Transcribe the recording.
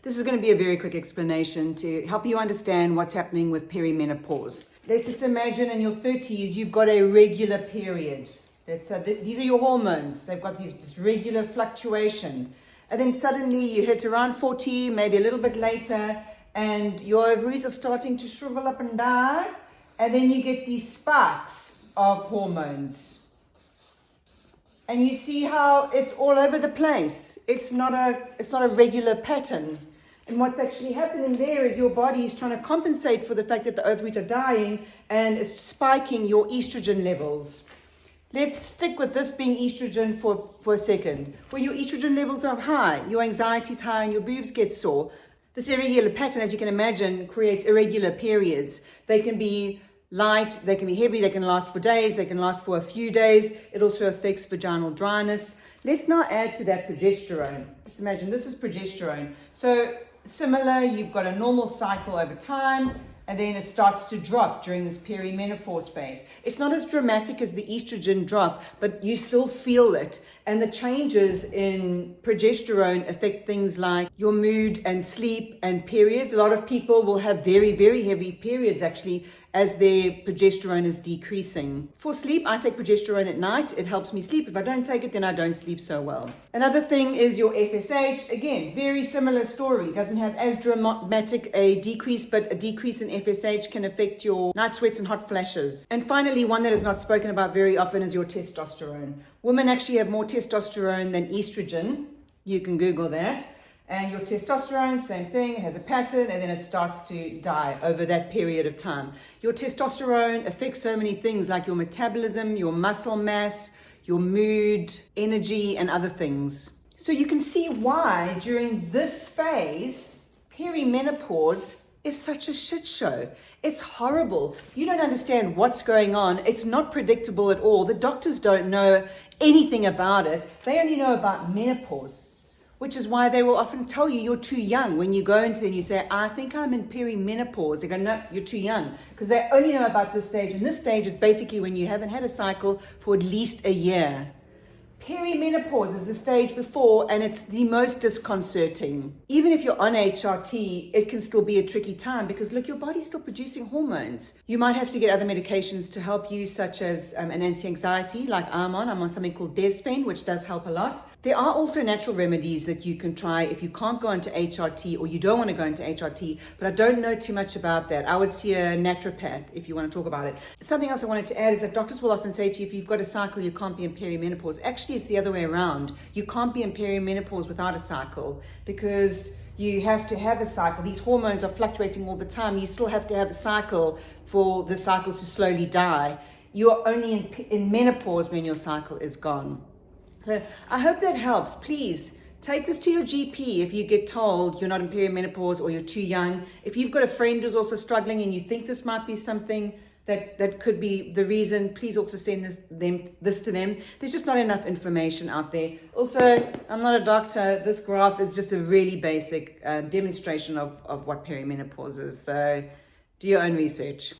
This is going to be a very quick explanation to help you understand what's happening with perimenopause. Let's just imagine in your 30s, you've got a regular period. These are your hormones. They've got this regular fluctuation. And then suddenly you hit around 40, maybe a little bit later, and your ovaries are starting to shrivel up and die. And then you get these spikes of hormones. And you see how it's all over the place. It's not a regular pattern. And what's actually happening there is your body is trying to compensate for the fact that the ovaries are dying and it's spiking your estrogen levels. Let's stick with this being estrogen for a second. When your estrogen levels are high, your anxiety is high and your boobs get sore. This irregular pattern, as you can imagine, creates irregular periods. They can be light, they can be heavy, they can last for days, they can last for a few days. It also affects vaginal dryness. Let's now add to that progesterone. Let's imagine this is progesterone. So similar, you've got a normal cycle over time, and then it starts to drop during this perimenopause phase. It's not as dramatic as the estrogen drop, but you still feel it. And the changes in progesterone affect things like your mood and sleep and periods. A lot of people will have very, very heavy periods actually as their progesterone is decreasing. For sleep, I take progesterone at night. It helps me sleep. If I don't take it, then I don't sleep so well. Another thing is your FSH. Again, very similar story. It doesn't have as dramatic a decrease, but a decrease in FSH can affect your night sweats and hot flashes. And finally, one that is not spoken about very often is your testosterone. Women actually have more testosterone than estrogen. You can Google that. And your testosterone, same thing, it has a pattern and then it starts to die over that period of time. Your testosterone affects so many things like your metabolism, your muscle mass, your mood, energy, and other things. So you can see why during this phase, perimenopause is such a shit show. It's horrible. You don't understand what's going on. It's not predictable at all. The doctors don't know anything about it. They only know about menopause, which is why they will often tell you you're too young. When you go into them, you say, I think I'm in perimenopause. They go, no, you're too young. Because they only know about this stage. And this stage is basically when you haven't had a cycle for at least a year. Perimenopause is the stage before, and it's the most disconcerting. Even if you're on HRT, it can still be a tricky time because, look, your body's still producing hormones. You might have to get other medications to help you, such as an anti-anxiety, like I'm on something called Desfen, which does help a lot. There are also natural remedies that you can try if you can't go into HRT or you don't want to go into HRT, but I don't know too much about that. I would see a naturopath if you want to talk about it. Something else I wanted to add is that doctors will often say to you, if you've got a cycle, you can't be in perimenopause. Actually, it's the other way around. You can't be in perimenopause without a cycle because you have to have a cycle. These hormones are fluctuating all the time. You still have to have a cycle for the cycle to slowly die. You're only in menopause when your cycle is gone. So I hope that helps. Please take this to your GP if you get told you're not in perimenopause or you're too young. If you've got a friend who's also struggling and you think this might be something that could be the reason, please also send this to them. There's just not enough information out there. Also, I'm not a doctor. This graph is just a really basic demonstration of what perimenopause is. So do your own research.